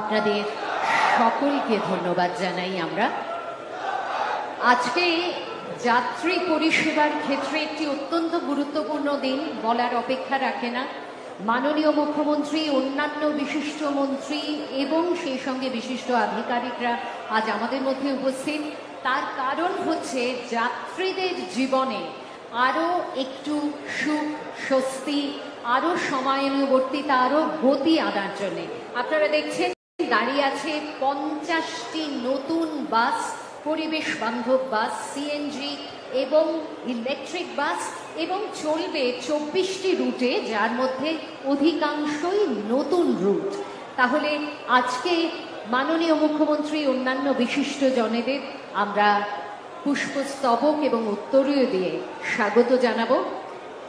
আপনাদের সকলকে ধন্যবাদ জানাই আমরা। আজকে যাত্রী পরিষেবার ক্ষেত্রে একটি অত্যন্ত গুরুত্বপূর্ণ দিন, বলার অপেক্ষা রাখে না। মাননীয় মুখ্যমন্ত্রী, অন্যান্য বিশিষ্ট মন্ত্রী এবং সেই সঙ্গে বিশিষ্ট আধিকারিকরা আজ আমাদের মধ্যে উপস্থিত। তার কারণ হচ্ছে যাত্রীদের জীবনে আরও একটু সুখ, স্বস্তি, আরও সময়ানুবর্তিতা, আরও গতি আনার জন্যে আপনারা দেখছেন দাঁড়িয়ে আছে 50টি নতুন বাস, পরিবেশ বান্ধব বাস, সিএনজি এবং ইলেকট্রিক বাস, এবং চলবে 24টি রুটে, যার মধ্যে অধিকাংশই নতুন রুট। তাহলে আজকে মাননীয় মুখ্যমন্ত্রী, অন্যান্য বিশিষ্ট জনেদের আমরা পুষ্পস্তবক এবং উত্তরীয় দিয়ে স্বাগত জানাবো।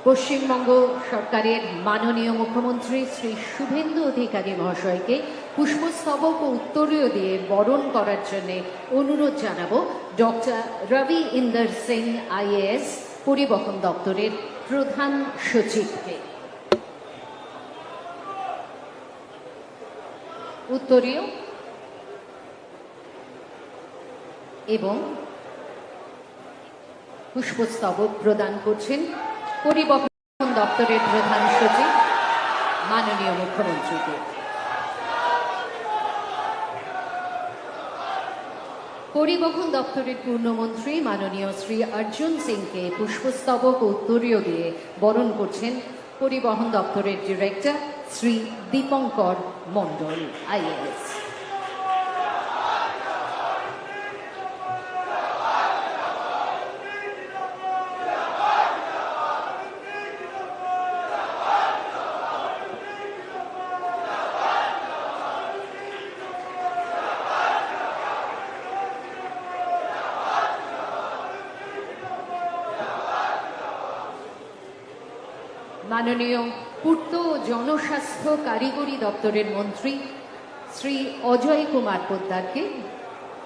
পশ্চিমবঙ্গ সরকারের মাননীয় মুখ্যমন্ত্রী শ্রী শুভেন্দু অধিকারী মহাশয়কে পুষ্পস্তবক ও উত্তরীয় দিয়ে বরণ করার জন্য অনুরোধ জানাবো ডক্টর রবি ইন্দর সিং আইএএস, পরিবহন দপ্তরের প্রধান সচিবকে। উত্তরীয় এবং পুষ্পস্তবক প্রদান করছেন পরিবহন দপ্তরের প্রধান সচিব মাননীয় মুখ্যমন্ত্রীকে। পরিবহন দপ্তরের পূর্ণমন্ত্রী মাননীয় শ্রী অর্জুন সিংকে পুষ্পস্তবক ও উত্তরীয় দিয়ে বরণ করছেন পরিবহন দপ্তরের ডিরেক্টর শ্রী দীপঙ্কর মণ্ডল আইএএস। মাননীয় পূর্ত ও জনস্বাস্থ্য কারিগরি দপ্তরের মন্ত্রী শ্রী অজয় কুমার পোদ্দারকে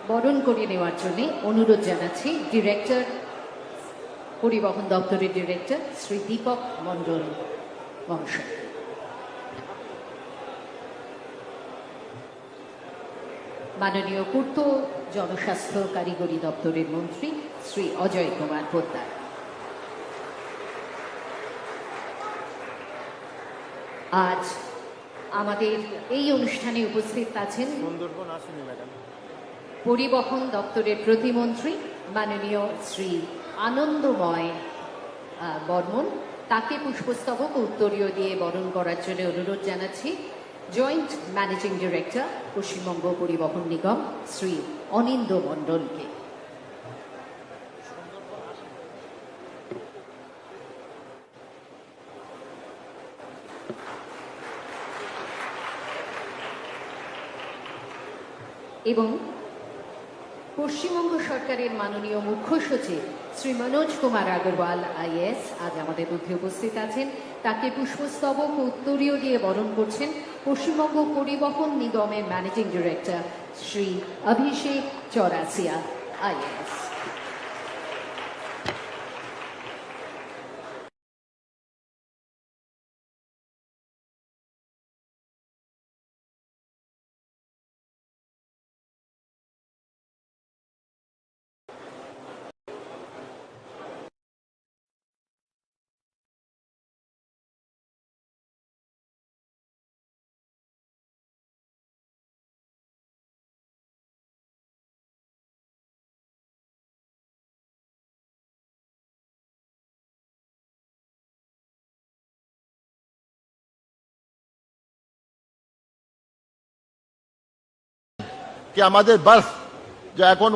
বরণ করে নেওয়ার জন্য অনুরোধ জানাচ্ছি ডিরেক্টর, পরিবহন দপ্তরের ডিরেক্টর শ্রী দীপক মণ্ডল মহাশয়। মাননীয় পূর্ত জনস্বাস্থ্য কারিগরি দপ্তরের মন্ত্রী শ্রী অজয় কুমার পোদ্দার। আজ আমাদের এই অনুষ্ঠানে উপস্থিত আছেন পরিবহন দপ্তরের প্রতিমন্ত্রী মাননীয় শ্রী আনন্দময় বর্মন। তাকে পুষ্পস্তবক উত্তরীয় দিয়ে বরণ করার জন্য অনুরোধ জানাচ্ছি জয়েন্ট ম্যানেজিং ডিরেক্টর পশ্চিমবঙ্গ পরিবহন নিগম শ্রী অনিন্দ্য মণ্ডলকে। এবং পশ্চিমবঙ্গ সরকারের মাননীয় মুখ্য সচিব শ্রী মনোজ কুমার আগরওয়াল আইএএস আজ আমাদের মধ্যে উপস্থিত আছেন। তাকে পুষ্পস্তবক উত্তরীয় দিয়ে বরণ করছেন পশ্চিমবঙ্গ পরিবহন নিগমের ম্যানেজিং ডিরেক্টর শ্রী অভিষেক চৌরাসিয়া আইএএস। कि हमारे बस जो এখন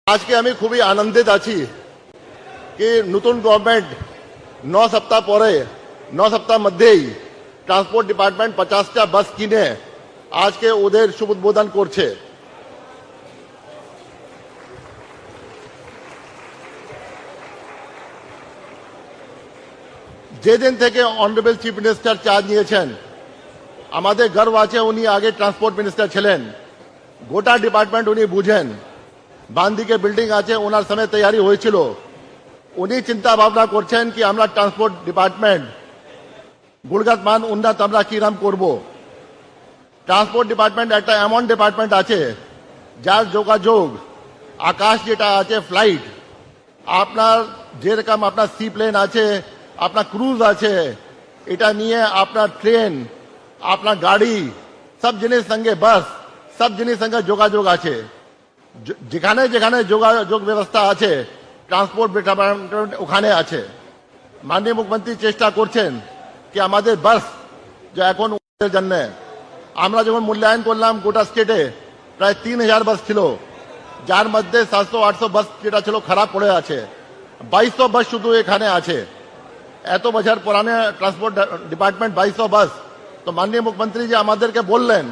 আজকে আমি খুবই আনন্দিত আছি কি নতুন গভর্নমেন্ট 9 সপ্তাহ পরে 9 সপ্তাহ মধ্যেই ট্রান্সপোর্ট ডিপার্টমেন্ট 50টা বাস কিনে আজকে ওদের শুভ উদ্বোধন করছে। যেদিন থেকে অনারেবল চিফ মিনিস্টার চার্জ নিয়েছেন আমাদের গর্ব আছে উনি আগে ট্রান্সপোর্ট মিনিস্টার ছিলেন গোটা ডিপার্টমেন্ট উনি বুঝেন বান্দিকে বিল্ডিং আছে ওনার সময় তৈরি হয়েছিল উনি চিন্তা ভাবনা করছেন কি আমরা ট্রান্সপোর্ট ডিপার্টমেন্ট গুণগতমান উন্নত আমরা কিরম করব ট্রান্সপোর্ট ডিপার্টমেন্ট একটা এমন ডিপার্টমেন্ট আছে যার যোগাযোগ আকাশ যেটা আছে ফ্লাইট আপনার যেরকম আপনার সি প্লেন আছে আপনার ক্রুজ আছে এটা নিয়ে আপনার ট্রেন আপনার গাড়ি সব জিনিস সঙ্গে বাস সব জিনিস সঙ্গে যোগাযোগ আছে যেখানে যেখানে যোগাযোগ ব্যবস্থা আছে ট্রান্সপোর্ট ডিপার্টমেন্ট ওখানে আছে মাননীয় মুখ্যমন্ত্রী চেষ্টা করছেন কি আমাদের বাস যে এখন জন্য আমরা যখন মূল্যায়ন করলাম গোটা স্টেটে প্রায় 3000 বাস ছিল যার মধ্যে 700-800 বাস যেটা ছিল খারাপ পড়ে আছে 2200 বাস শুধু এখানে আছে এত বছর পুরানে ট্রান্সপোর্ট ডিপার্টমেন্ট 2200 বাস তো মাননীয় মুখ্যমন্ত্রী যে আমাদেরকে বললেন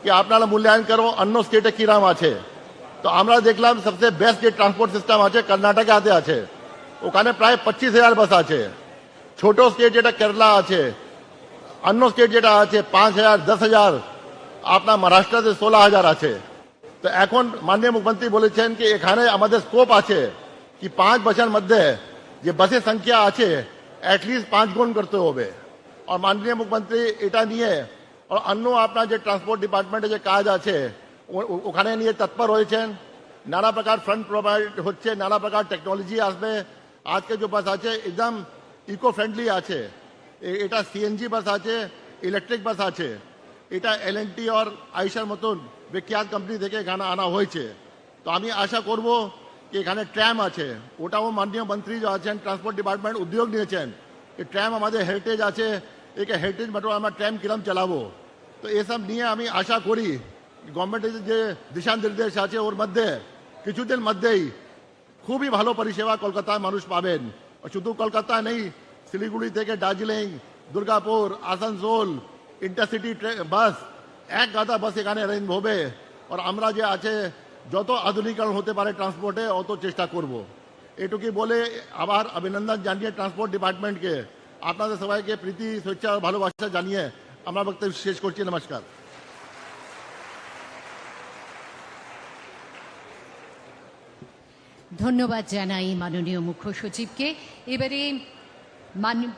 কি আপনারা মূল্যায়ন করো অন্য স্টেটে কিরাম আছে তো আমরা দেখলাম সবচেয়ে বেস্ট যে ট্রান্সপোর্ট সিস্টেম আছে কর্ণাটকে হাতে আছে ওখানে প্রায় 25,000 বাস আছে ছোট স্টেট যেটা কেরালা আছে অন্য স্টেট যেটা আছে 5,000 10,000 আপনার মহারাষ্ট্রতে 16,000 আছে তো এখন মাননীয় মুখ্যমন্ত্রী বলেছেন কি এখানে আমাদের স্কোপ আছে কি 5 বছর মধ্যে যে বাসের সংখ্যা আছে অ্যাটলিস্ট 5 গুণ করতে হবে আর মাননীয় মুখ্যমন্ত্রী এটা নিয়ে আর অন্য আপনার যে ট্রান্সপোর্ট ডিপার্টমেন্টে যে কাজ আছে ওখানে নিয়ে তৎপর হয়েছেন নানা প্রকার ফান্ড প্রোভাইড হচ্ছে নানা প্রকার টেকনোলজি আসবে আজকে যে বাস আছে একদম ইকো ফ্রেন্ডলি আছে এটা সিএনজি বাস আছে ইলেকট্রিক বাস আছে এটা এলএনটি আর আইসার মতন বিখ্যাত কোম্পানি থেকে এখানে আনা হয়েছে তো আমি আশা করব কি এখানে ট্র্যাম আছে ওটাও মাননীয় মন্ত্রী যে আছেন ট্রান্সপোর্ট ডিপার্টমেন্ট উদ্যোগ নিয়েছেন এই ট্র্যাম আমাদের হেরিটেজ আছে এই হেরিটেজ মেট্রো আমরা ট্র্যাম কিরম চালাবো তো এসব নিয়ে আমি আশা করি গভর্নমেন্টের যে দিশা নির্দেশ আছে ওর মধ্যে কিছুদিন মধ্যেই খুবই ভালো পরিষেবা কলকাতায় মানুষ পাবেন শুধু কলকাতা নেই শিলিগুড়ি থেকে দার্জিলিং দুর্গাপুর আসানসোল ইন্টারসিটি বাস এক গাদা বাস এখানে অ্যারেঞ্জ হবে আর আমরা যে আছে যত আধুনিকরণ হতে পারে ট্রান্সপোর্টে অত চেষ্টা করব এটুকুই বলে আবার অভিনন্দন জানিয়ে ট্রান্সপোর্ট ডিপার্টমেন্টকে আপনাদের সবাইকে প্রীতি শুভেচ্ছা ভালোবাসা জানিয়ে আমরা বক্তব্য শেষ করছি নমস্কার ধন্যবাদ জানাই মাননীয় মুখ্য সচিবকে এবারে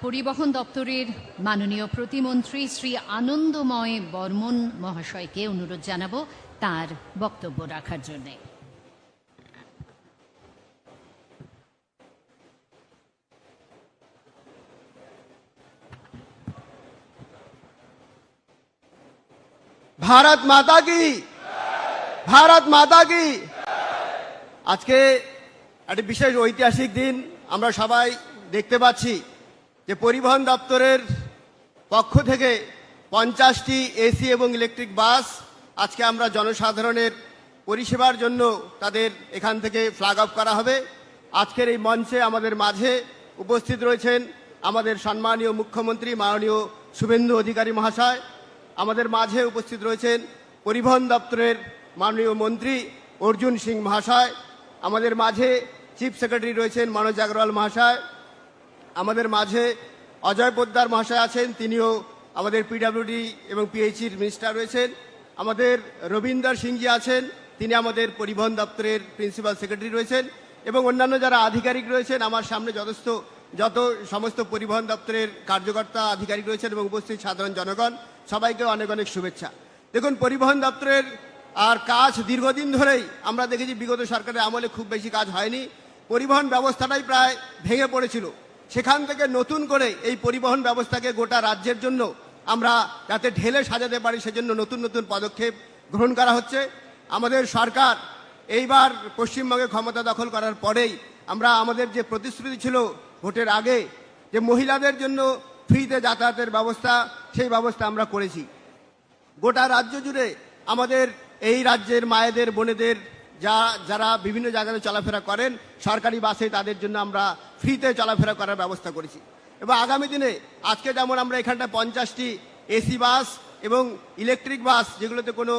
পরিবহন দপ্তরের মাননীয় প্রতিমন্ত্রী শ্রী আনন্দময় বর্মন মহাশয়কে অনুরোধ জানাবো তার বক্তব্য রাখার জন্য भारत माता की भारत माता की আজকে একটা বিশেষ ঐতিহাসিক দিন আমরা সবাই দেখতে পাচ্ছি যে পরিবহন দপ্তরের পক্ষ থেকে 50টি এসি এবং ইলেকট্রিক বাস আজকে আমরা জনসাধারণের পরিষেবার জন্য তাদের এখান থেকে ফ্ল্যাগ অফ করা হবে আজকের এই মঞ্চে আমাদের মাঝে উপস্থিত রয়েছেন আমাদের সম্মানীয় মুখ্যমন্ত্রী মাননীয় শুভেন্দু অধিকারী মহাশয় আমাদের মাঝে উপস্থিত রয়েছেন পরিবহন দপ্তরের মাননীয় মন্ত্রী অর্জুন সিং মহাশয় আমাদের মাঝে চিফ সেক্রেটারি রয়েছেন মনোজ আগরওয়াল মহাশয় আমাদের মাঝে অজয় পোদ্দার মহাশয় আছেন তিনিও আমাদের পিডব্লিউডি এবং পিএইচির মিনিস্টার রয়েছেন আমাদের রবীন্দ্র সিংজি আছেন তিনি আমাদের পরিবহন দপ্তরের প্রিন্সিপাল সেক্রেটারি রয়েছেন এবং অন্যান্য যারা আধিকারিক রয়েছেন আমার সামনে যত সমস্ত পরিবহন দপ্তরের কার্যকর্তা আধিকারিক রয়েছেন এবং উপস্থিত সাধারণ জনগণ সবাইকে অনেক অনেক শুভেচ্ছা দেখুন পরিবহন দপ্তরের আর কাজ দীর্ঘদিন ধরেই আমরা দেখেছি বিগত সরকারের আমলে খুব বেশি কাজ হয়নি পরিবহন ব্যবস্থাটাই প্রায় ভেঙে পড়েছিল সেখান থেকে নতুন করে এই পরিবহন ব্যবস্থাকে গোটা রাজ্যের জন্য আমরা যাতে ঢেলে সাজাতে পারি সেজন্য নতুন নতুন পদক্ষেপ গ্রহণ করা হচ্ছে আমাদের সরকার এইবার পশ্চিমবঙ্গে ক্ষমতা দখল করার পরেই আমরা আমাদের যে প্রতিশ্রুতি ছিল ভোটের আগে যে মহিলাদের জন্য ফ্রিতে যাতায়াতের ব্যবস্থা সেই ব্যবস্থা আমরা করেছি গোটা রাজ্য জুড়ে আমাদের এই রাজ্যের মায়েদের বোনেদের যারা বিভিন্ন জায়গায় চলাফেরা করেন সরকারি বাসে তাদের জন্য আমরা ফ্রিতে চলাফেরা করার ব্যবস্থা করেছি এবং আগামী দিনে আজকে যেমন আমরা এখানটা 50টি এসি বাস এবং ইলেকট্রিক বাস যেগুলোতে কোনো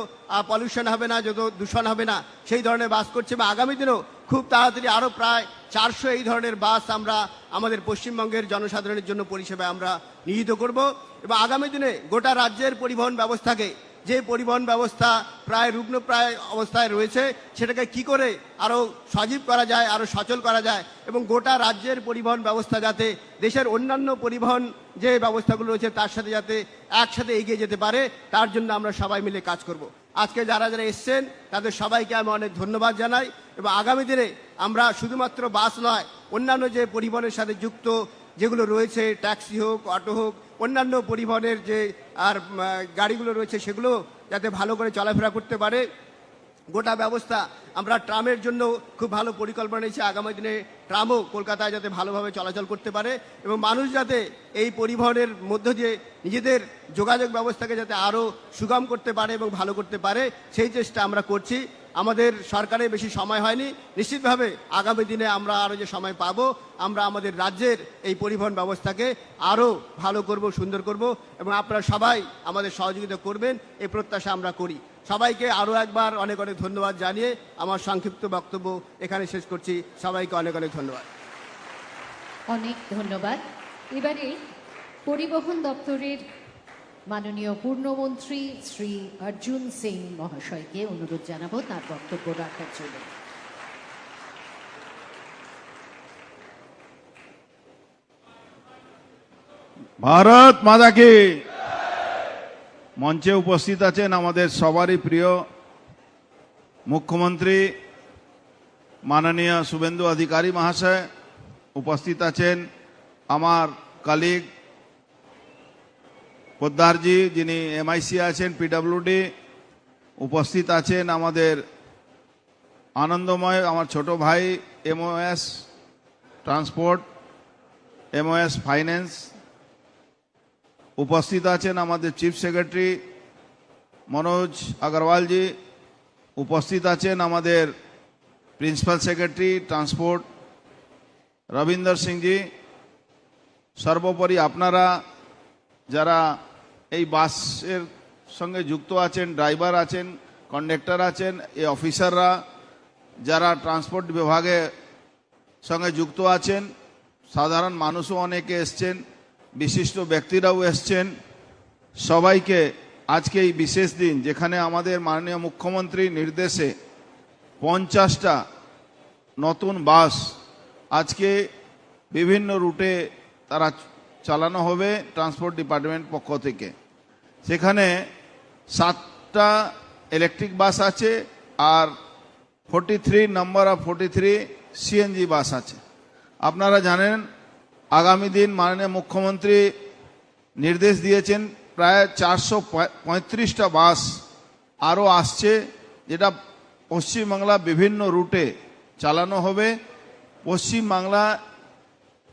পলিউশন হবে না যত দূষণ হবে না সেই ধরনের বাস করছে এবং আগামী দিনেও খুব তাড়াতাড়ি আরও প্রায় 400 এই ধরনের বাস আমরা আমাদের পশ্চিমবঙ্গের জনসাধারণের জন্য পরিষেবায় আমরা নিয়োজিত করব এবং আগামী দিনে গোটা রাজ্যের পরিবহন ব্যবস্থাকে, যে পরিবহন ব্যবস্থা প্রায় রুগ্নপ্রায় অবস্থায় রয়েছে, সেটাকে কি করে আরও সজীব করা যায়, আরও সচল করা যায় এবং গোটা রাজ্যের পরিবহন ব্যবস্থা যাতে দেশের অন্যান্য পরিবহন যে ব্যবস্থাগুলো রয়েছে তার সাথে যাতে একসাথে এগিয়ে যেতে পারে, তার জন্য আমরা সবাই মিলে কাজ করব। আজকে যারা যারা এসছেন তাদের সবাইকে আমি অনেক ধন্যবাদ জানাই এবং আগামী দিনে আমরা শুধুমাত্র বাস নয়, অন্যান্য যে পরিবহনের সাথে যুক্ত যেগুলো রয়েছে, ট্যাক্সি হোক, অটো হোক, অন্যান্য পরিবহনের যে আর গাড়িগুলো রয়েছে সেগুলো যাতে ভালো করে চলাফেরা করতে পারে। গোটা ব্যবস্থা আমরা ট্রামের জন্য খুব ভালো পরিকল্পনা নিয়েছি, আগামী দিনে ট্রামও কলকাতায় যাতে ভালোভাবে চলাচল করতে পারে এবং মানুষ যাতে এই পরিবহনের মধ্য দিয়ে নিজেদের যোগাযোগ ব্যবস্থাকে যাতে আরও সুগম করতে পারে এবং ভালো করতে পারে, সেই চেষ্টা আমরা করছি। আমাদের সরকারের বেশি সময় হয়নি, নিশ্চিতভাবে আগামী দিনে আমরা আরও যে সময় পাবো, আমরা আমাদের রাজ্যের এই পরিবহন ব্যবস্থাকে আরও ভালো করব, সুন্দর করব এবং আপনারা সবাই আমাদের সহযোগিতা করবেন এই প্রত্যাশা আমরা করি। সবাইকে আরও একবার অনেক অনেক ধন্যবাদ জানিয়ে আমার সংক্ষিপ্ত বক্তব্য এখানে শেষ করছি। সবাইকে অনেক অনেক ধন্যবাদ। অনেক ধন্যবাদ। এবারে পরিবহন দপ্তরের মাননীয় পূর্ণমন্ত্রী শ্রী অর্জুন সিং মহাশয়কে অনুরোধ জানাবো তার বক্তব্য রাখার জন্য। ভারত মাতা কি। মঞ্চে উপস্থিত আছেন আমাদের সবারই প্রিয় মুখ্যমন্ত্রী মাননীয় শুভেন্দু অধিকারী মহাশয়, উপস্থিত আছেন আমার কলিগ পোদ্দারজি যিনি MIC আছেন PWD, উপস্থিত আছেন আমাদের আনন্দময় আমার ছোট ভাই MOS ট্রান্সপোর্ট, MOS ফাইন্যান্স, উপস্থিত আছেন আমাদের চিফ সেক্রেটারি মনোজ আগরওয়ালজি, উপস্থিত আছেন আমাদের প্রিন্সিপাল সেক্রেটারি ট্রান্সপোর্ট রবীন্দ্র সিংজি, সর্বোপরি আপনারা যারা এই বাসের সঙ্গে যুক্ত আছেন, ড্রাইভার আছেন, কন্ডাক্টর আছেন, এই অফিসাররা যারা ট্রান্সপোর্ট বিভাগে সঙ্গে যুক্ত আছেন, সাধারণ মানুষও অনেকে এসছেন, বিশিষ্ট ব্যক্তিরাও এসছেন, সবাইকে আজকে এই বিশেষ দিন যেখানে আমাদের মাননীয় মুখ্যমন্ত্রীর নির্দেশে 50টা নতুন বাস আজকে বিভিন্ন রুটে তারা চালানো হবে ট্রান্সপোর্ট ডিপার্টমেন্ট পক্ষ থেকে। সেখানে 7টা ইলেকট্রিক বাস আছে আর 43 নম্বর অফ 43 CNG বাস আছে। আপনারা জানেন আগামী দিন মাননীয় মুখ্যমন্ত্রী নির্দেশ দিয়েছেন প্রায় 435টা বাস আরও আসছে, যেটা পশ্চিমবাংলা বিভিন্ন রুটে চালানো হবে। পশ্চিমবাংলা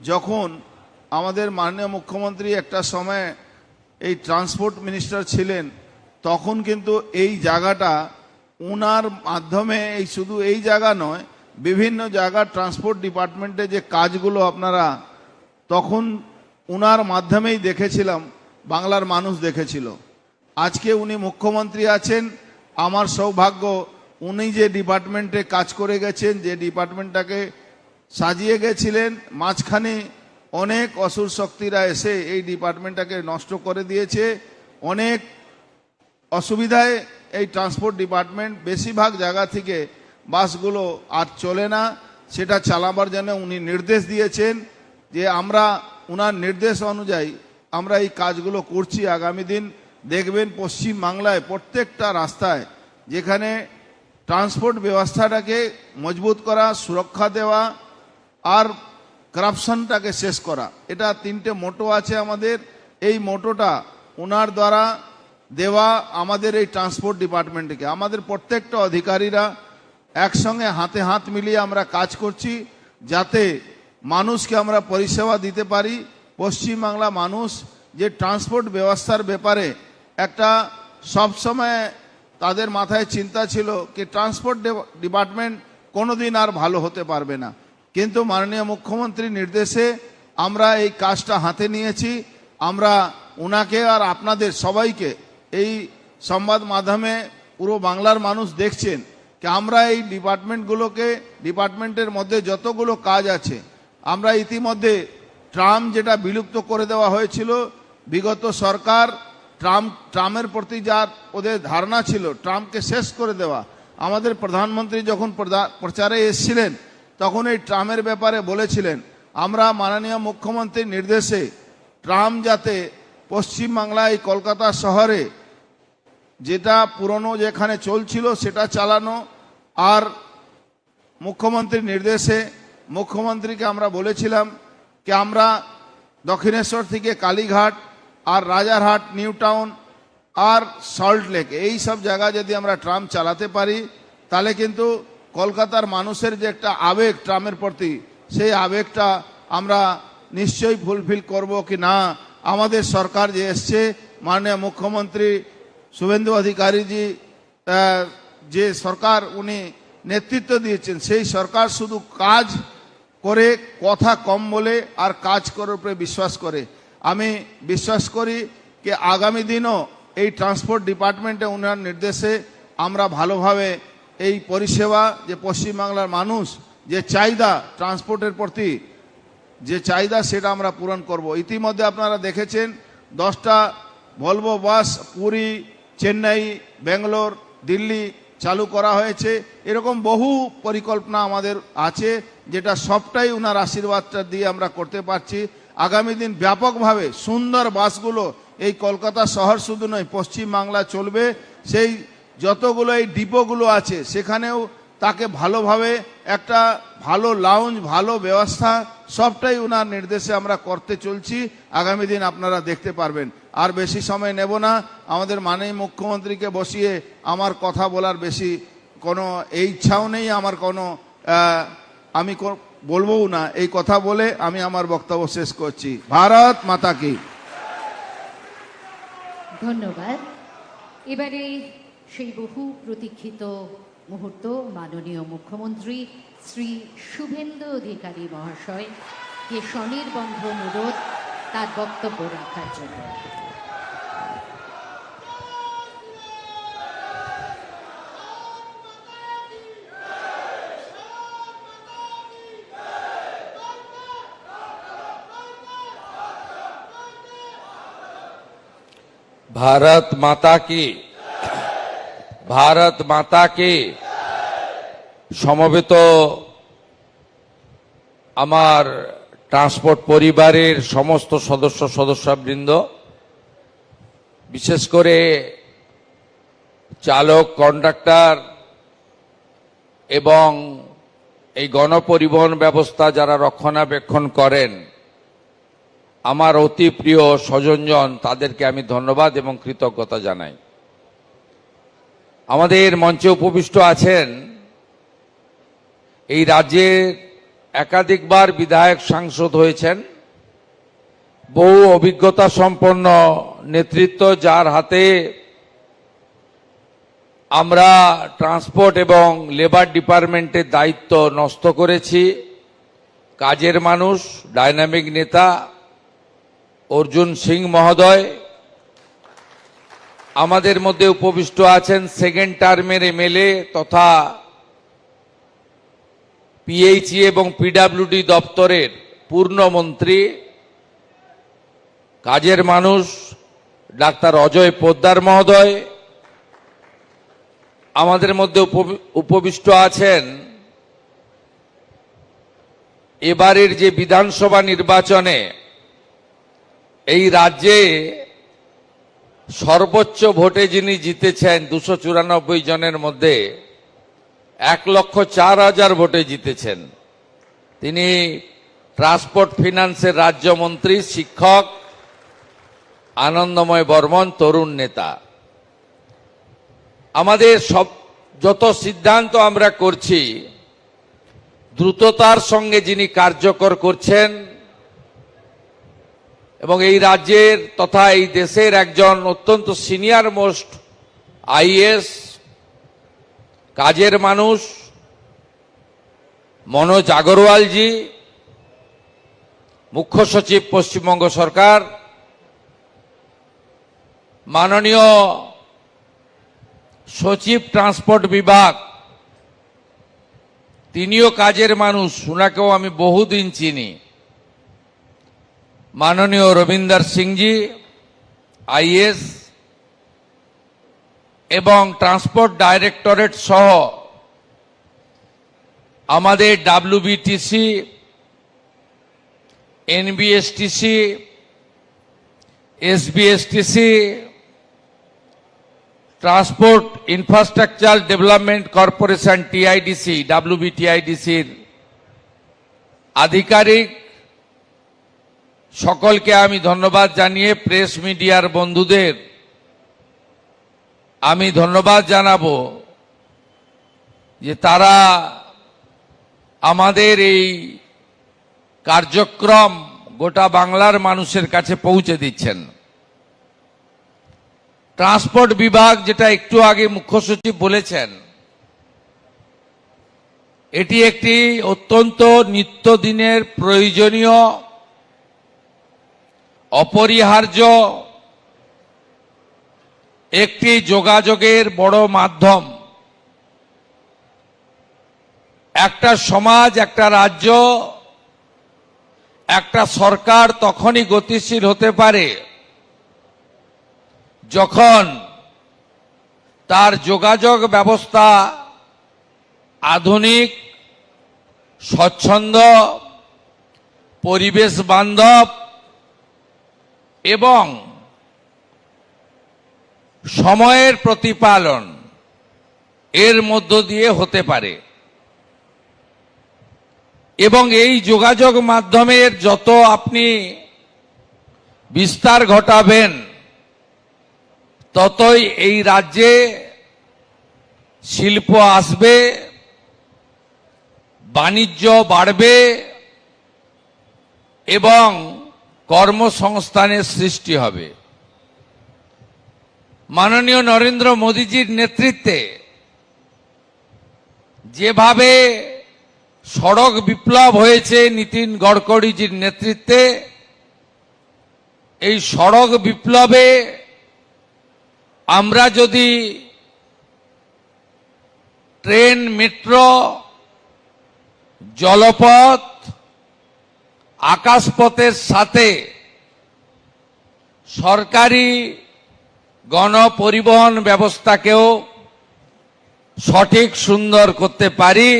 যখন আমাদের মাননীয় মুখ্যমন্ত্রী একটা সময় এই ট্রান্সপোর্ট মিনিস্টার ছিলেন, তখন কিন্তু এই জায়গাটা উনার মাধ্যমে, এই শুধু এই জায়গা নয়, বিভিন্ন জায়গা ট্রান্সপোর্ট ডিপার্টমেন্টে যে কাজগুলো আপনারা তখন উনার মাধ্যমেই দেখেছিলাম, বাংলার মানুষ দেখেছিল। আজকে উনি মুখ্যমন্ত্রী আছেন, আমার সৌভাগ্য উনি যে ডিপার্টমেন্টে কাজ করে গেছেন, যে ডিপার্টমেন্টটাকে সাজিয়ে গেছিলেন, মাঝখানে অনেক অসুর শক্তিরা এসে এই ডিপার্টমেন্টটাকে নষ্ট করে দিয়েছে। অনেক অসুবিধায় এই ট্রান্সপোর্ট ডিপার্টমেন্ট বেশিরভাগ জায়গা থেকে বাসগুলো আর চলে না, সেটা চালাবার জন্য উনি নির্দেশ দিয়েছেন যে আমরা উনার নির্দেশ অনুযায়ী আমরা এই কাজগুলো করছি। আগামী দিন দেখবেন পশ্চিম বাংলায় প্রত্যেকটা রাস্তায় যেখানে ট্রান্সপোর্ট ব্যবস্থাটাকে মজবুত করা, সুরক্ষা দেওয়া আর করাপশনটাকে শেষ করা, এটা 3টে মোটো আছে আমাদের। এই মোটোটা ওনার দ্বারা দেওয়া আমাদের এই ট্রান্সপোর্ট ডিপার্টমেন্টকে, আমাদের প্রত্যেকটা অধিকারীরা একসঙ্গে হাতে হাত মিলিয়ে আমরা কাজ করছি যাতে মানুষকে আমরা পরিষেবা দিতে পারি। পশ্চিমবাংলা মানুষ যে ট্রান্সপোর্ট ব্যবস্থার ব্যাপারে একটা সবসময় তাদের মাথায় চিন্তা ছিল কি ট্রান্সপোর্ট ডিপার্টমেন্ট কোনোদিন আর ভালো হতে পারবে না, কিন্তু মাননীয় মুখ্যমন্ত্রীর নির্দেশে আমরা এই কাজটা হাতে নিয়েছি। আমরা ওনাকে আর আপনাদের সবাইকে এই সংবাদ মাধ্যমে পুরো বাংলার মানুষ দেখছেন कि আমরা এই ডিপার্টমেন্টের মধ্যে যতগুলো কাজ আছে আমরা ইতিমধ্যে ট্রাম যেটা বিলুপ্ত করে দেওয়া হয়েছিল বিগত সরকার ট্রামের প্রতি যার ওদের ধারণা ছিল ট্রামকে শেষ করে দেওয়া আমাদের প্রধানমন্ত্রী যখন প্রচারে এসেছিলেন তখন এই ট্রামের ব্যাপারে বলেছিলেন আমরা মাননীয় মুখ্যমন্ত্রীর নির্দেশে ট্রাম যাতে পশ্চিমবাংলায় কলকাতা শহরে যেটা পুরনো যেখানে চলছিল সেটা চালানো আর মুখ্যমন্ত্রীর নির্দেশে মুখ্যমন্ত্রীকে আমরা বলেছিলাম कि আমরা দক্ষিণেশ্বর থেকে কালীঘাট আর রাজারহাট নিউ টাউন আর সল্ট লেক এই সব জায়গা যদি আমরা ট্রাম চালাতে পারি তাহলে কিন্তু কলকাতার মানুষের যে একটা আবেগ ট্রামের প্রতি সেই আবেগটা আমরা নিশ্চয়ই ফুলফিল করব কি না আমাদের সরকার যে এসছে মাননীয় মুখ্যমন্ত্রী শুভেন্দু অধিকারীজি যে সরকার উনি নেতৃত্ব দিয়েছেন সেই সরকার শুধু কাজ করে কথা কম বলে আর কাজ করার উপরে বিশ্বাস করে আমি বিশ্বাস করি যে আগামী দিনও এই ট্রান্সপোর্ট ডিপার্টমেন্টে ওনার নির্দেশে আমরা ভালোভাবে এই পরিষেবা যে পশ্চিমবাংলার মানুষ যে চাহিদা ট্রান্সপোর্টের প্রতি যে চাহিদা সেটা আমরা পূরণ করব ইতিমধ্যে আপনারা দেখেছেন 10টা ভলভো বাস পুরী চেন্নাই ব্যাঙ্গালোর দিল্লি চালু করা হয়েছে এরকম বহু পরিকল্পনা আমাদের আছে যেটা সবটাই ওনার আশীর্বাদটা দিয়ে আমরা করতে পারছি আগামী দিন ব্যাপকভাবে সুন্দর বাসগুলো এই কলকাতা শহর শুধু নয় পশ্চিমবাংলা চলবে সেই যতগুলো এই ডিপোগুলো আছে সেখানেও তাকে ভালোভাবে একটা ভালো লাউঞ্জ ভালো ব্যবস্থা সবটাই ওনার নির্দেশে আমরা করতে চলছি আগামী দিন আপনারা দেখতে পারবেন আর বেশি সময় নেব না আমাদের মাননীয় মুখ্যমন্ত্রীকে বসিয়ে আমার কথা বলার বেশি কোনো এই ইচ্ছাও নেই আমার কোনো আমি বলবো না এই কথা বলে আমি আমার বক্তব্য শেষ করছি ভারত মাতা কি ধন্যবাদ এবারে সেই বহু প্রতীক্ষিত মুহূর্ত মাননীয় মুখ্যমন্ত্রী শ্রী শুভেন্দু অধিকারী মহাশয় কে স্বনির্বন্ধ অনুরোধ তার বক্তব্য রাখার জন্য भारत माता की भारत माता की সমবেত আমার ট্রান্সপোর্ট পরিবারের সমস্ত সদস্যবৃন্দ বিশেষ করে চালক কন্ডাক্টর এবং এই গণপরিবহন ব্যবস্থা যারা রক্ষণাবেক্ষণ করেন আমার অতি প্রিয় স্বজনজন তাদেরকে আমি ধন্যবাদ এবং কৃতজ্ঞতা জানাই আমাদের মঞ্চে উপবিষ্ট আছেন এই রাজ্যের একাধিকবার বিধায়ক সাংসদ হয়েছেন বহু অভিজ্ঞতা সম্পন্ন নেতৃত্ব যার হাতে আমরা ট্রান্সপোর্ট এবং লেবার ডিপার্টমেন্টের দায়িত্ব ন্যস্ত করেছি কাজের মানুষ ডাইনামিক নেতা অর্জুন সিং মহোদয় আমাদের মধ্যে উপবিষ্ট আছেন সেকেন্ড টার্মের এমএলএ তথা পিএইচই এবং পিডব্লিউডি দপ্তরের পূর্ণমন্ত্রী কাজের মানুষ ডাক্তার অজয় পোদ্দার মহোদয় আমাদের মধ্যে উপবিষ্ট আছেন এবারের যে বিধানসভা নির্বাচনে এই রাজ্যে সর্বোচ্চ ভোটে যিনি জিতেছেন 294 জনের মধ্যে 1,04,000 ভোটে জিতেছেন তিনি ট্রান্সপোর্ট ফিনান্সের রাজ্যমন্ত্রী শিক্ষক আনন্দময় বর্মন তরুণ নেতা আমাদের সব যত সিদ্ধান্ত আমরা করছি দ্রুততার সঙ্গে যিনি কার্যকর করছেন এবং এই রাজ্যের তথা এই দেশের একজন অত্যন্ত সিনিয়র মোস্ট আইএএস কাজের মানুষ মনোজ আগরওয়ালজি মুখ্য সচিব পশ্চিমবঙ্গ সরকার মাননীয় সচিব ট্রান্সপোর্ট বিভাগ তিনিও কাজের মানুষ, উনাকেও আমি বহুদিন চিনি। মাননীয় রবীন্দ্র সিংজি আইএস এবং ট্রান্সপোর্ট ডাইরেক্টরেট সহ আমাদের WBTC, NBSTC, SBSTC, transport infrastructure development corporation TIDC, ডাব্লিউবিটিআইডিসির আধিকারিক সকলকে আমি ধন্যবাদ জানিয়ে প্রেস মিডিয়ার বন্ধুদের আমি ধন্যবাদ জানাবো যে তারা আমাদের এই কার্যক্রম গোটা বাংলার মানুষের কাছে পৌঁছে দিচ্ছেন। ট্রান্সপোর্ট বিভাগ, যেটা একটু আগে মুখ্য সচিব বলেছেন, এটি একটি অত্যন্ত নিত্যদিনের প্রয়োজনীয়, অপরিহার্য একটি যোগাযোগের বড় মাধ্যম। একটা সমাজ, একটা রাজ্য, একটা সরকার তখনই গতিশীল হতে পারে যখন তার যোগাযোগ ব্যবস্থা আধুনিক, স্বচ্ছন্দ, পরিবেশ বান্ধব এবং সময়ের প্রতিপালন এর মধ্য দিয়ে হতে পারে। এবং এই যোগাযোগ মাধ্যমের যত আপনি বিস্তার ঘটাবেন ততই এই রাজ্যে শিল্প আসবে, বাণিজ্য বাড়বে এবং কর্মসংস্থানের সৃষ্টি হবে। মাননীয় নরেন্দ্র মোদীজির নেতৃত্বে যেভাবে সড়ক বিপ্লব হয়েছে, নীতিন গডকরিজির নেতৃত্বে এই সড়ক বিপ্লবে আমরা যদি ট্রেন, মেট্রো, জলপথ, আকাশপথের সাথে সরকারি গণপরিবহন ব্যবস্থাকেও সঠিক সুন্দর করতে পারি,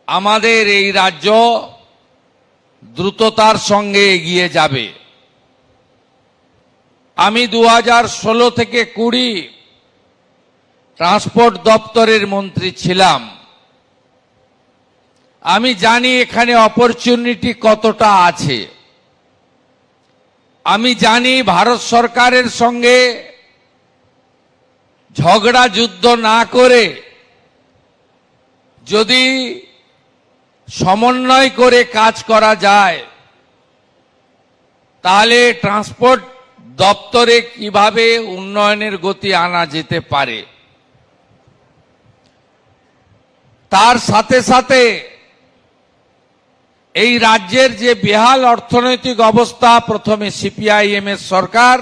আমাদের এই রাজ্য দ্রুততার সঙ্গে এগিয়ে যাবে। আমি 2016 থেকে 20 ট্রান্সপোর্ট দপ্তরের মন্ত্রী ছিলাম। আমি জানি এখানে অপরচুনিটি কতটা আছে। আমি জানি ভারত সরকারের সঙ্গে ঝগড়া যুদ্ধ না করে যদি সমন্বয় করে কাজ করা যায় তাহলে ট্রান্সপোর্ট দপ্তরে কিভাবে উন্নয়নের গতি আনা যেতে পারে। তার সাথে সাথে এই রাজ্যের যে বেহাল অর্থনৈতিক অবস্থা, প্রথমে সিপিআইএম এর সরকার,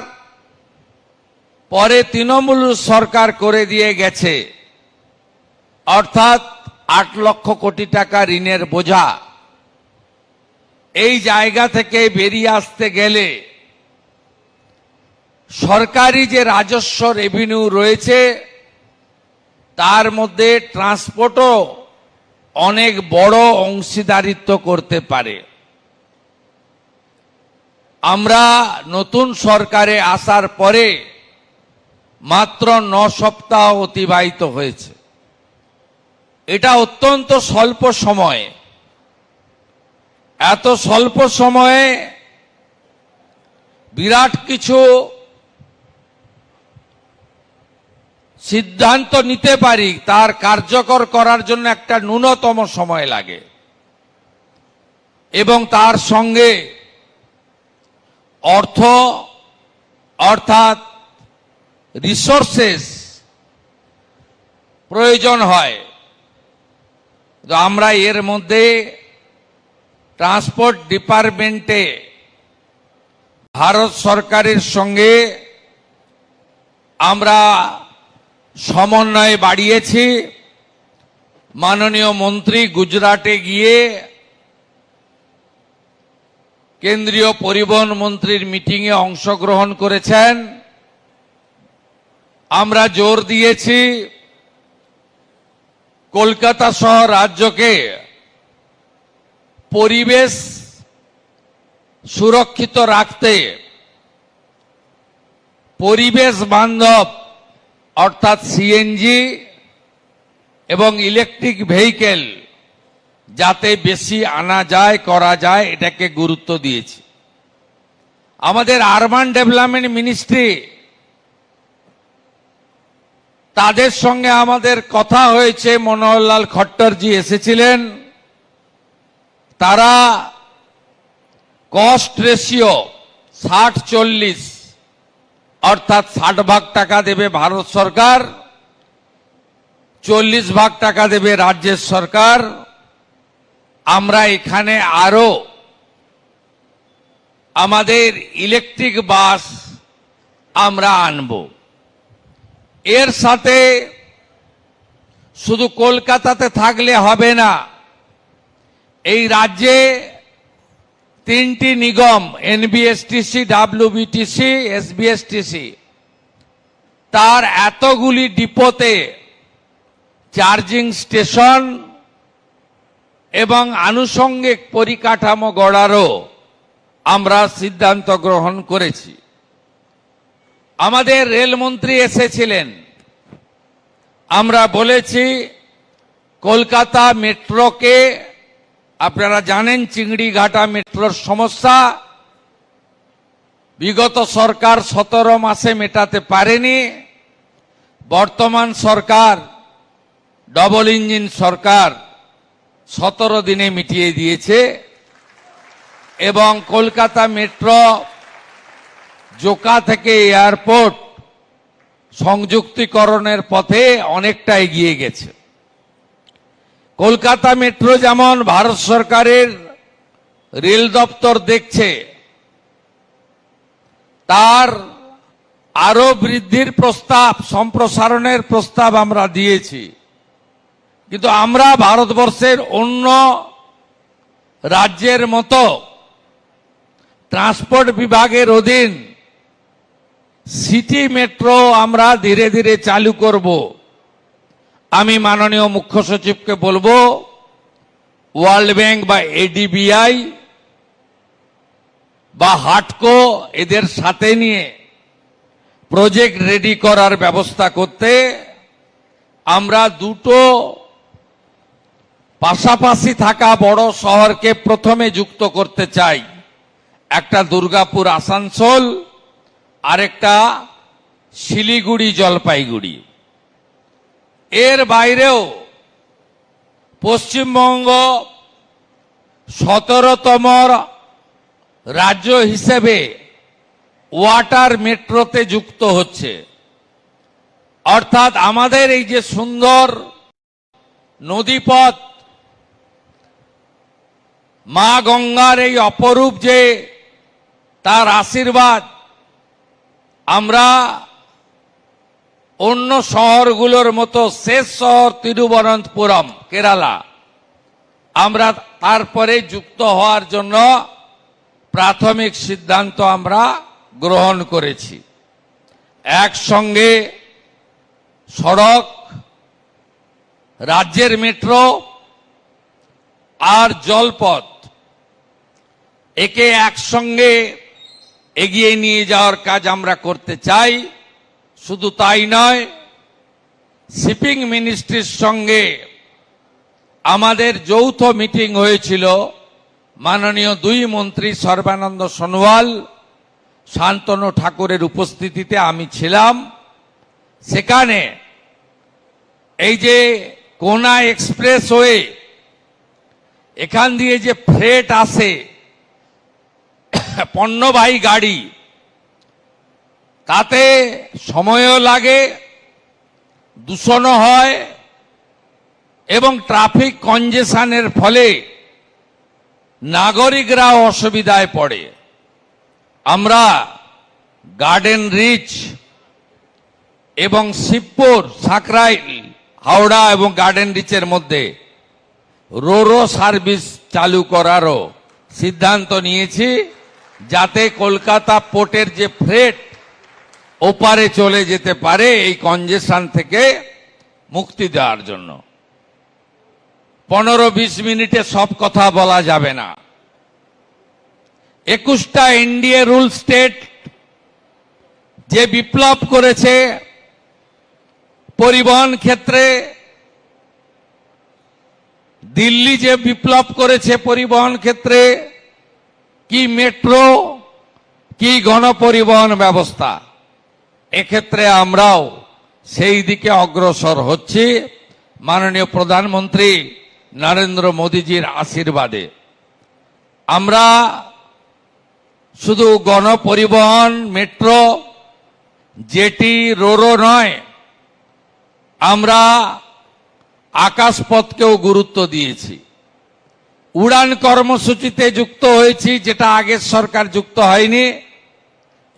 পরে তৃণমূল সরকার করে দিয়ে গেছে, অর্থাৎ 8 লক্ষ কোটি টাকা ঋণের বোঝা। এই জায়গা থেকে বেরিয়ে আসতে গেলে সরকারি যে রাজস্ব রেভিনিউ রয়েছে তার মধ্যে ট্রান্সপোর্টও অনেক বড় অংশীদারিত্ব করতে পারে। আমরা নতুন সরকারে আসার পরে মাত্র 9 সপ্তাহ অতিবাহিত হয়েছে। এটা অত্যন্ত স্বল্প সময়। এত স্বল্প সময়ে বিরাট কিছু সিদ্ধান্ত নিতে পারি, তার কার্যকর করার জন্য একটা ন্যূনতম সময় লাগে এবং তার সঙ্গে অর্থ অর্থাৎ রিসোর্সেস প্রয়োজন হয়। তো আমরা এর মধ্যে ট্রান্সপোর্ট ডিপার্টমেন্টে ভারত সরকারের সঙ্গে আমরা সমন্বয় বাড়িয়েছি। মাননীয় মন্ত্রী গুজরাটে গিয়ে কেন্দ্রীয় পরিবহন মন্ত্রীর মিটিংয়ে অংশগ্রহণ করেছেন। আমরা জোর দিয়েছি কলকাতা সহ রাজ্যকে পরিবেশ সুরক্ষিত রাখতে পরিবেশ বান্ধব অর্থাৎ সিএনজি এবং ইলেকট্রিক ভেহিকেল যাতে বেশি আনা যায় করা যায় এটাকে গুরুত্ব দিয়েছি। আমাদের আরবান ডেভেলপমেন্ট মিনিস্ট্রি তাদের সঙ্গে আমাদের কথা হয়েছে, মনোহরলাল খট্টরজি এসেছিলেন। তারা কস্ট রেশিও 60-40 অর্থাৎ 60 টাকা দেবে ভারত সরকার, 40 টাকা দেবে রাজ্যের সরকার। আমরা এখানে আরো আমাদের ইলেকট্রিক বাস আমরা আনব। এর সাথে শুধু কলকাতাতে থাকলে হবে না, এই রাজ্যে 3টি নিগম এনবিএসটিসি, ডাব্লিউবিটিসি, এসবিএসটিসি তার এতগুলি ডিপোতে চার্জিং স্টেশন এবং আনুষঙ্গিক পরিকাঠামো গড়ারও আমরা সিদ্ধান্ত গ্রহণ করেছি। আমাদের রেলমন্ত্রী এসেছিলেন, আমরা বলেছি কলকাতা মেট্রোকে, আপনারা জানেন চিংড়িঘাটা মেট্রোর সমস্যা বিগত সরকার 17 মাসে মেটাতে পারেনি। বর্তমান সরকার ডবল ইঞ্জিন সরকার 17 দিনে মিটিয়ে দিয়েছে এবং কলকাতা মেট্রো জোকা থেকে এয়ারপোর্ট সংযুক্তিকরণের পথে অনেকটা এগিয়ে গেছে। কলকাতা মেট্রো যেমন ভারত সরকারের রেল দপ্তর দেখছে, তার আরো বৃদ্ধির প্রস্তাব, সম্প্রসারণের প্রস্তাব আমরা দিয়েছি। কিন্তু আমরা ভারতবর্ষের অন্য রাজ্যের মতো ট্রান্সপোর্ট বিভাগের অধীন সিটি মেট্রো আমরা ধীরে ধীরে চালু করব। আমি মাননীয় মুখ্য সচিবকে বলবো ওয়ার্ল্ড ব্যাংক বা এডিবিআই বা হাটকো এদের সাথে নিয়ে প্রজেক্ট রেডি করার ব্যবস্থা করতে। আমরা দুটো পাশাপাশি থাকা বড় শহরকে প্রথমে যুক্ত করতে চাই, একটা দুর্গাপুর আসানসোল, আরেকটা শিলিগুড়ি জলপাইগুড়ি। এর বাইরেও পশ্চিমবঙ্গ 17তম রাজ্য হিসেবে ওয়াটার মেট্রোতে যুক্ত হচ্ছে। অর্থাৎ আমাদের এই যে সুন্দর নদীপথ, মা গঙ্গার এই অপরূপ যে তার আশীর্বাদ, আমরা অন্য শহরগুলোর মতো শেষ শহর তিরুবনন্তপুরম কেরালা, আমরা তারপরে যুক্ত হওয়ার জন্য প্রাথমিক সিদ্ধান্ত আমরা গ্রহণ করেছি। একসঙ্গে সড়ক, রাজ্যের মেট্রো আর জলপথ একে একসঙ্গে এগিয়ে নিয়ে যাওয়ার কাজ আমরা করতে চাই। শুধু তাই নয়, শিপিং মিনিস্ট্রির সঙ্গে আমাদের যৌথ মিটিং হয়েছিল। মাননীয় 2 মন্ত্রী সর্বানন্দ সোনোয়াল, শান্তনু ঠাকুরের উপস্থিতিতে আমি ছিলাম। সেখানে এই যে কোনা এক্সপ্রেসওয়ে, এখান দিয়ে যে ফ্রেট আসে, পণ্যবাহী গাড়ি, তাতে সময়ও লাগে, দূষণও হয় এবং ট্রাফিক কনজেশনের ফলে নাগরিকরাও অসুবিধায় পড়ে। আমরা গার্ডেন রিচ এবং শিবপুর সাকরাইল হাওড়া এবং গার্ডেন রিচের মধ্যে রোরো সার্ভিস চালু করারও সিদ্ধান্ত নিয়েছি, যাতে কলকাতা পোর্টের যে ফ্রেট ওপারে চলে যেতে পারে এই কনজেশন থেকে মুক্তি দেওয়ার জন্য। 15-20 মিনিটে সব কথা বলা যাবে না। 21টা এনডিএ রুল স্টেট যে বিপ্লব করেছে পরিবহন ক্ষেত্রে, দিল্লি যে বিপ্লব করেছে পরিবহন ক্ষেত্রে, কি মেট্রো কি গণপরিবহন ব্যবস্থা, এক্ষেত্রে আমরাও সেই দিকে অগ্রসর হচ্ছি মাননীয় প্রধানমন্ত্রী নরেন্দ্র মোদীজির আশীর্বাদে। আমরা শুধু গণপরিবহন মেট্রো জেটি রোরো নয়, আমরা আকাশপথকেও গুরুত্ব দিয়েছি। উড়ান কর্মসূচিতে যুক্ত হয়েছি, যেটা আগের সরকার যুক্ত হয়নি,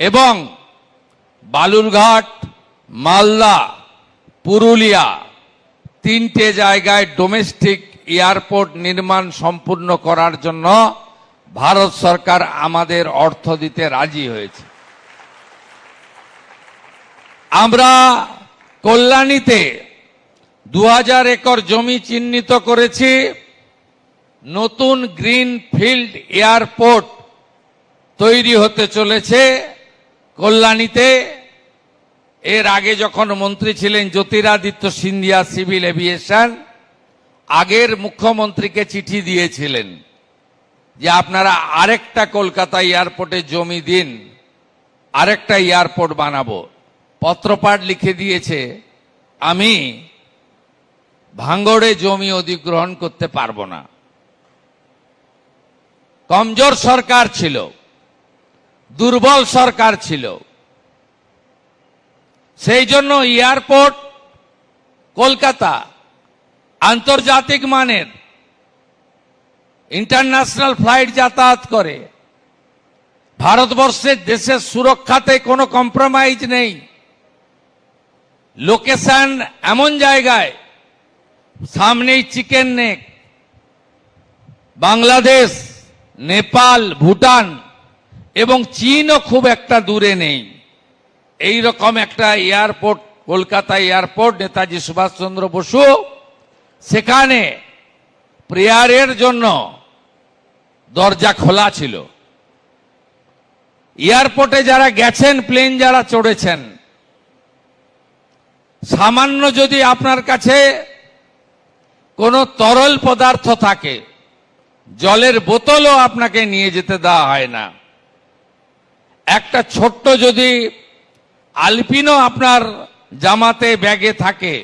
এবং বালুরঘাট, মালদা, পুরুলিয়া 3টে জায়গায় ডোমেস্টিক এয়ারপোর্ট নির্মাণ সম্পূর্ণ করার জন্য ভারত সরকার আমাদের অর্থ দিতে রাজি হয়েছে। আমরা কল্যাণীতে 2000 একর জমি চিহ্নিত করেছি, নতুন গ্রিন ফিল্ড এয়ারপোর্ট তৈরি হতে চলেছে কল্যাণীতে। এর আগে যখন মন্ত্রী ছিলেন জ্যোতিরাদিত্য সিন্ধিয়া সিভিল এভিয়েশন, আগের মুখ্যমন্ত্রীকে চিঠি দিয়েছিলেন যে আপনারা আরেকটা কলকাতা এয়ারপোর্টে জমি দিন, আরেকটা এয়ারপোর্ট বানাবো। পত্রপাঠ লিখে দিয়েছে, আমি ভাঙড়ে জমি অধিগ্রহণ করতে পারবো না। কমজোর সরকার ছিল, দুর্বল সরকার ছিল, সেই জন্য এয়ারপোর্ট কলকাতা আন্তর্জাতিক মানের, ইন্টারন্যাশনাল ফ্লাইট যাতায়াত করে। ভারতবর্ষের দেশের সুরক্ষাতে কোনো কম্প্রোমাইজ নেই। লোকেশন এমন জায়গায়, সামনেই চিকেন নেক, বাংলাদেশ, নেপাল, ভুটান এবং চীনও খুব একটা দূরে নেই। এই রকম একটা এয়ারপোর্ট, কলকাতা এয়ারপোর্ট, নেতাজি সুভাষচন্দ্র বসু সেখানে প্রেয়ারের জন্য দরজা খোলা ছিল। এয়ারপোর্টে যারা গেছেন, প্লেন যারা চড়েছেন, সামান্য যদি আপনার কাছে কোনো তরল পদার্থ থাকে, জলের বোতলও আপনাকে নিয়ে যেতে দেওয়া হয় না। একটা ছোট্ট যদি আলপিনো আপনার জামাতে ব্যাগে থাকে,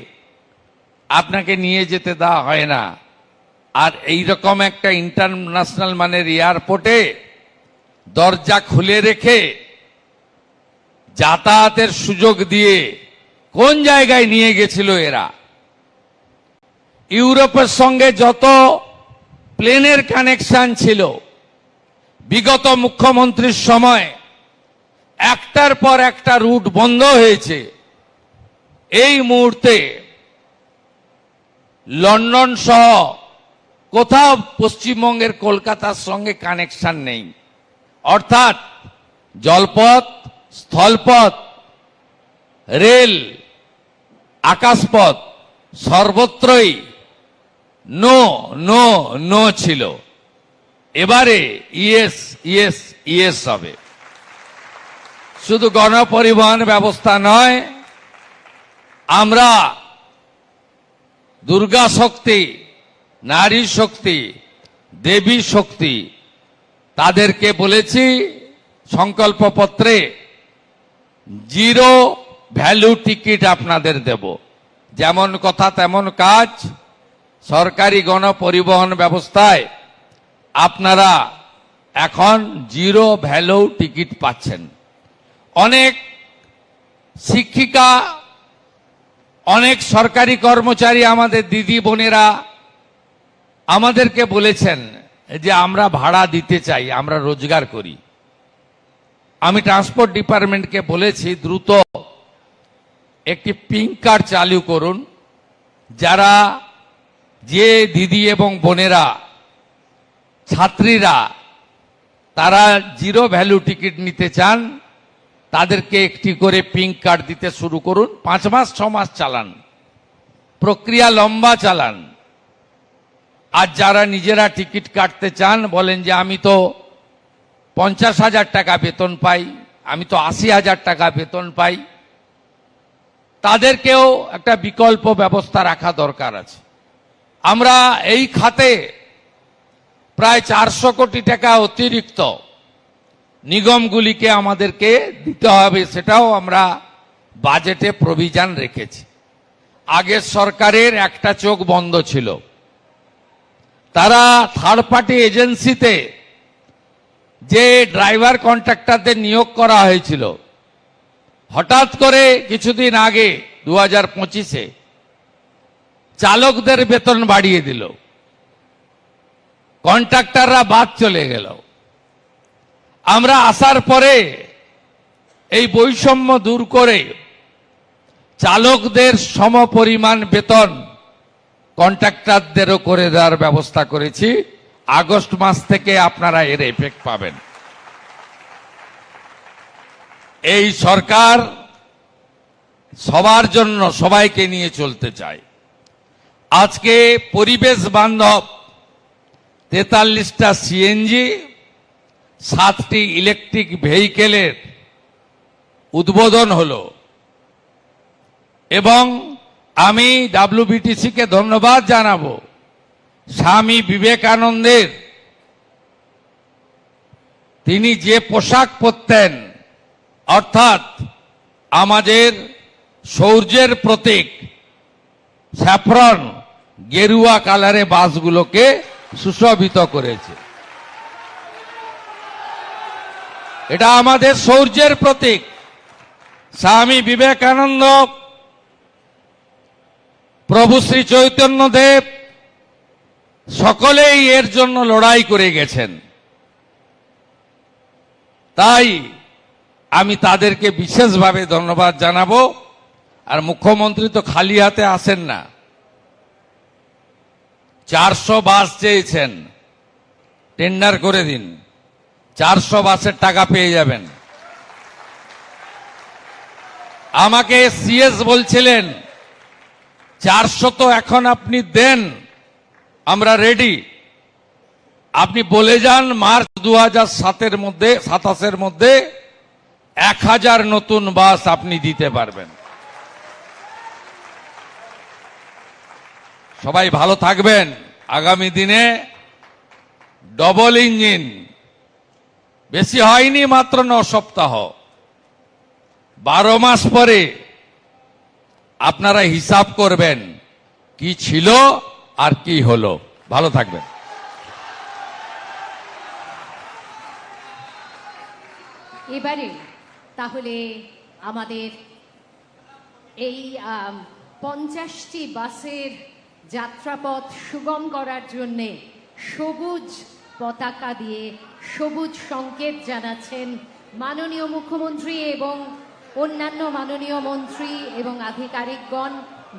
আপনাকে নিয়ে যেতে দেওয়া হয় না। আর এই রকম একটা ইন্টারন্যাশনাল মানের এয়ারপোর্টে দরজা খুলে রেখে যাতায়াতের সুযোগ দিয়ে কোন জায়গায় নিয়ে গেছিল এরা? ইউরোপের সঙ্গে যত প্লেনের কানেকশন ছিল বিগত মুখ্যমন্ত্রীর সময়, একটার পর একটা রুট বন্ধ হয়েছে। এই মুহূর্তে লন্ডন সহ কোথাও পশ্চিমবঙ্গের কলকাতার সঙ্গে কানেকশন নেই। অর্থাৎ জলপথ, স্থলপথ, রেল, আকাশপথ সর্বত্রই নো নো নো ছিল। এবারে ইয়েস ইয়েস ইয়েস হবে। শুধু গণপরিবহন ব্যবস্থা নয়, আমরা দুর্গা শক্তি, নারী শক্তি, দেবী শক্তি, তাদেরকে বলেছি সংকল্পপত্রে জিরো ভ্যালু টিকিট আপনাদের দেব। যেমন কথা তেমন কাজ। সরকারি গণপরিবহন ব্যবস্থায় আপনারা এখন জিরো ভ্যালু টিকিট পাচ্ছেন। অনেক শিক্ষিকা, অনেক সরকারি কর্মচারী, আমাদের দিদি বোনেরা আমাদেরকে বলেছেন যে আমরা ভাড়া দিতে চাই, আমরা রোজগার করি। আমি ট্রান্সপোর্ট ডিপার্টমেন্টকে বলেছি দ্রুত একটি পিঙ্ক কার্ড চালু করুন, যারা যে দিদি এবং বোনেরা ছাত্রীরা তারা জিরো ভ্যালু টিকিট নিতে চান তাদেরকে একটি করে পিঙ্ক কার্ড দিতে শুরু করুন। 5 মাস 6 মাস চালান, প্রক্রিয়া লম্বা চালান। আর যারা নিজেরা টিকিট কাটতে চান, বলেন যে আমি তো 50,000 টাকা বেতন পাই, আমি তো 80,000 টাকা বেতন পাই, তাদেরকেও একটা বিকল্প ব্যবস্থা রাখা দরকার আছে। আমরা এই খাতে প্রায় 400 কোটি টাকা অতিরিক্ত নিগমগুলিকে আমাদেরকে দিতে হবে, সেটাও আমরা বাজেটে প্রভিশন রেখেছি। আগের সরকারের একটা চোখ বন্ধ ছিল, তারা থার্ড পার্টি এজেন্সিতে যে ড্রাইভার কন্ট্রাক্টরদের নিয়োগ করা হয়েছিল, হঠাৎ করে কিছুদিন আগে 2025-এ চালকদের বেতন বাড়িয়ে দিল, কন্ট্রাক্টররা বাদ চলে গেল। আমরা আসার পরে এই বৈষম্য দূর করে চালকদের সমপরিমাণ বেতন কন্ট্রাক্টরদেরও করে দেওয়ার ব্যবস্থা করেছি। আগস্ট মাস থেকে আপনারা এর এফেক্ট পাবেন। এই সরকার সবার জন্য সবাইকে নিয়ে চলতে চায়। আজকে পরিবেশ বান্ধব 43টা সিএনজি, 7টি ইলেকট্রিক ভেহিকেলের উদ্বোধন হলো এবং আমি ডাব্লিউবিটিসিকে ধন্যবাদ জানাবো। স্বামী বিবেকানন্দের তিনি যে পোশাক পরতেন, অর্থাৎ আমাদের শৌর্যের প্রতীক স্যাফরন গেরুয়া কালারে বাসগুলোকে সুশোভিত করেছে। এটা আমাদের শৌর্যের প্রতীক। স্বামী বিবেকানন্দ, প্রভু শ্রী চৈতন্যদেব সকলেই এর জন্য লড়াই করে গেছেন। তাই আমি তাদেরকে বিশেষভাবে ধন্যবাদ জানাবো। আর মুখ্যমন্ত্রী তো খালি হাতে আসেন না, 400 বাস চেয়েছেন, টেন্ডার করে দিন, 400 বাসের টাকা পেয়ে যাবেন। আমাকে সিএস বলছিলেন 400 তো এখন আপনি দেন, আমরা রেডি। আপনি বলে যান মার্চ 2027-এর মধ্যে 1000 নতুন বাস আপনি দিতে পারবেন। সবাই ভালো থাকবেন। আগামী দিনে ডবল ইঞ্জিন, বেশি হয়নি, মাত্র 9 সপ্তাহ, 12 মাস পরে আপনারা হিসাব করবেন কি ছিল আর কি হলো। ভালো থাকবেন। এবারে তাহলে আমাদের এই 50টি বাসের যাত্রাপথ সুগম করার জন্যে সবুজ পতাকা দিয়ে সবুজ সংকেত জানাচ্ছেন মাননীয় মুখ্যমন্ত্রী এবং অন্যান্য মাননীয় মন্ত্রী এবং আধিকারিকগণ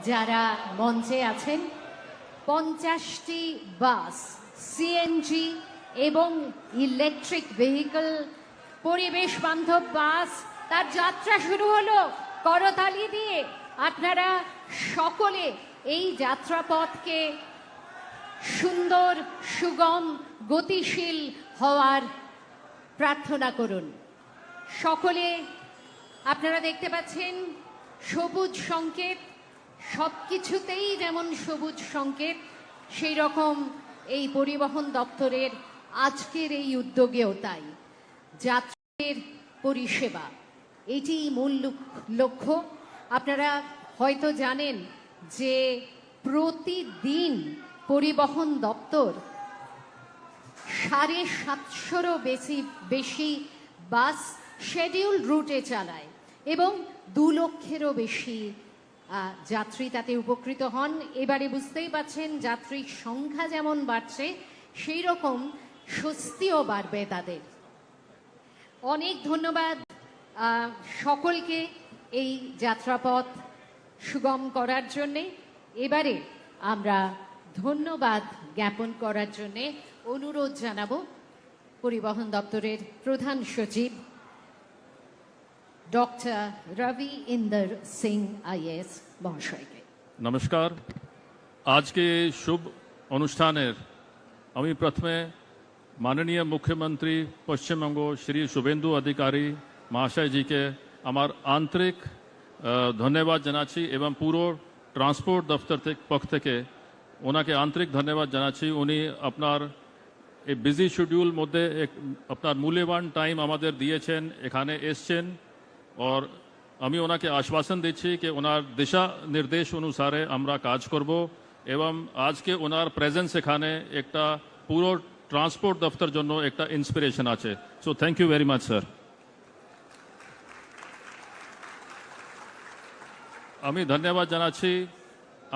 যারা মঞ্চে আছেন। 50টি বাস সিএনজি এবং ইলেকট্রিক ভেহিকল, পরিবেশ বান্ধব বাস, তার যাত্রা শুরু হলো করতালি দিয়ে। আপনারা সকলে এই যাত্রাপথকে সুন্দর, সুগম, গতিশীল হওয়ার প্রার্থনা করুন। সকলে আপনারা দেখতে পাচ্ছেন সবুজ সংকেত, সবকিছুতেই যেমন সবুজ সংকেত, সেই রকম এই পরিবহন দপ্তরের আজকের এই উদ্যোগেও তাই। যাত্রীদের পরিষেবা, এটি মূল লক্ষ্য। আপনারা হয়তো জানেন যে প্রতিদিন পরিবহন দপ্তর 750-রও বেশি বাস শেডিউল রুটে চালায় এবং 2 লক্ষেরও বেশি যাত্রী তাতে উপকৃত হন। এবারে বুঝতেই পাচ্ছেন যাত্রীর সংখ্যা যেমন বাড়ছে, সেই রকম স্বস্তিও বাড়বে তাদের। অনেক ধন্যবাদ সকলকে এই যাত্রাপথ সুগম করার জন্যে। এবারে আমরা ধন্যবাদ জ্ঞাপন করার জন্য অনুরোধ জানাবো পরিবহন দপ্তরের প্রধান সচিব ডক্টর রবি ইন্দর সিং আইএস মহাশয়কে। নমস্কার। আজকে এই শুভ অনুষ্ঠানের আমি প্রথমে মাননীয় মুখ্যমন্ত্রী পশ্চিমবঙ্গ শ্রী শুভেন্দু অধিকারী মহাশয়জিকে আমার আন্তরিক ধন্যবাদ জানাচ্ছি এবং পুরো ট্রান্সপোর্ট দপ্তর পক্ষ থেকে ওনাকে আন্তরিক ধন্যবাদ জানাচ্ছি। উনি আপনার এই বিজি শিডিউল মধ্যে আপনার মূল্যবান টাইম আমাদের দিয়েছেন, এখানে এসছেন। और আমি ওনাকে আশ্বাসন দিচ্ছি যে ওনার দিশা নির্দেশ অনুসারে আমরা কাজ করব এবং আজকে ওনার প্রেজেন্স এখানে একটা পুরো ট্রান্সপোর্ট দপ্তর জন্য একটা ইন্সপিরেশন আছে। So thank you very much sir. আমি ধন্যবাদ জানাচ্ছি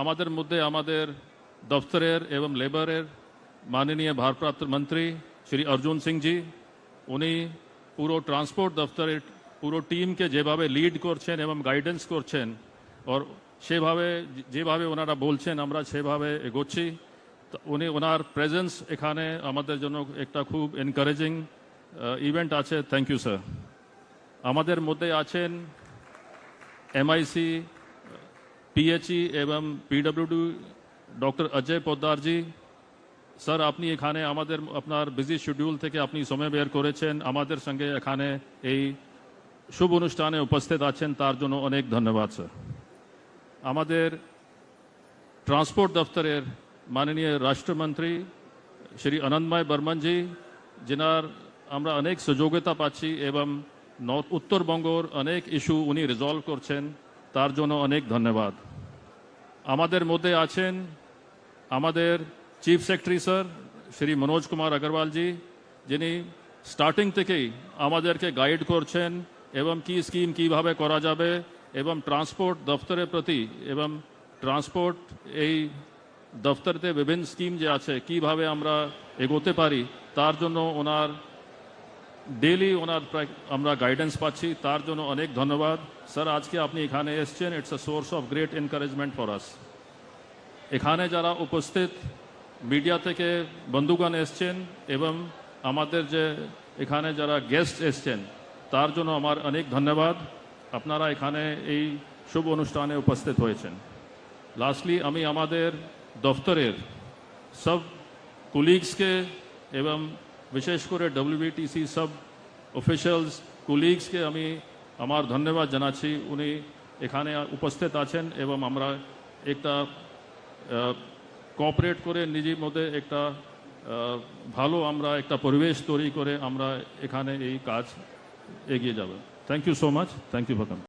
আমাদের মধ্যে আমাদের দপ্তরের এবং লেবারের মাননীয় ভারপ্রাপ্ত মন্ত্রী শ্রী অর্জুন সিং জি। উনি পুরো ট্রান্সপোর্ট দপ্তরের পুরো টিমকে যেভাবে লিড করছেন এবং গাইডেন্স করছেন আর সেভাবে যেভাবে ওনারা বলছেন আমরা সেভাবে এগোচ্ছি। উনি ওনার প্রেজেন্স এখানে আমাদের জন্য একটা খুব এনকারেজিং ইভেন্ট আছে। Thank you sir. আমাদের মধ্যে আছেন এমআইসি, পিএচই এবং PWD doctor Ajay Poddar ji. Sir আপনি এখানে আমাদের আপনার বিজি শিডিউল থেকে আপনি সময় বের করেছেন আমাদের সঙ্গে এখানে এই শুভ অনুষ্ঠানে উপস্থিত আছেন, তার জন্য অনেক ধন্যবাদ স্যার। আমাদের ট্রান্সপোর্ট দপ্তরের মাননীয় রাষ্ট্রমন্ত্রী শ্রী আনন্দময় বর্মন জি, যেনার আমরা অনেক সুযোগ্যতা পাচ্ছি এবং উত্তরবঙ্গর অনেক ইস্যু উনি রিজলভ করছেন, তার জন্য অনেক ধন্যবাদ। আমাদের মধ্যে আছেন আমাদের chief secretary sir Shri Manoj Kumar Agarwal ji, যিনি স্টার্টিং থেকেই আমাদেরকে গাইড করছেন এবং কি স্কিম কিভাবে করা যাবে এবং ট্রান্সপোর্ট দপ্তরের প্রতি এবং ট্রান্সপোর্ট এই দপ্তরতে বিভিন্ন স্কিম যে আছে কিভাবে আমরা এগোতে পারি তার জন্য ওনার ডেইলি ওনার আমরা গাইডেন্স পাচ্ছি, তার জন্য অনেক ধন্যবাদ স্যার। আজকে আপনি এখানে এসছেন, it's a source of great encouragement for us. এখানে যারা উপস্থিত মিডিয়া থেকে বন্ধুগণ এসছেন এবং আমাদের যে এখানে যারা গেস্ট এসছেন তার জন্য আমার অনেক ধন্যবাদ। আপনারা এখানে এই শুভ অনুষ্ঠানে উপস্থিত হয়েছেন। লাস্টলি আমি আমাদের দপ্তরের সব কুলিগসকে এবং বিশেষ করে ডব্লিউবিটিসি সব অফিসিয়ালস কুলিগসকে আমি আমার ধন্যবাদ জানাচ্ছি। উনি এখানে উপস্থিত আছেন এবং আমরা একটা কোঅপারেট করে নিজের মধ্যে একটা ভালো আমরা একটা পরিবেশ তৈরি করে আমরা এখানে এই কাজ এগিয়ে যাব। Thank you so much. Thank you for coming.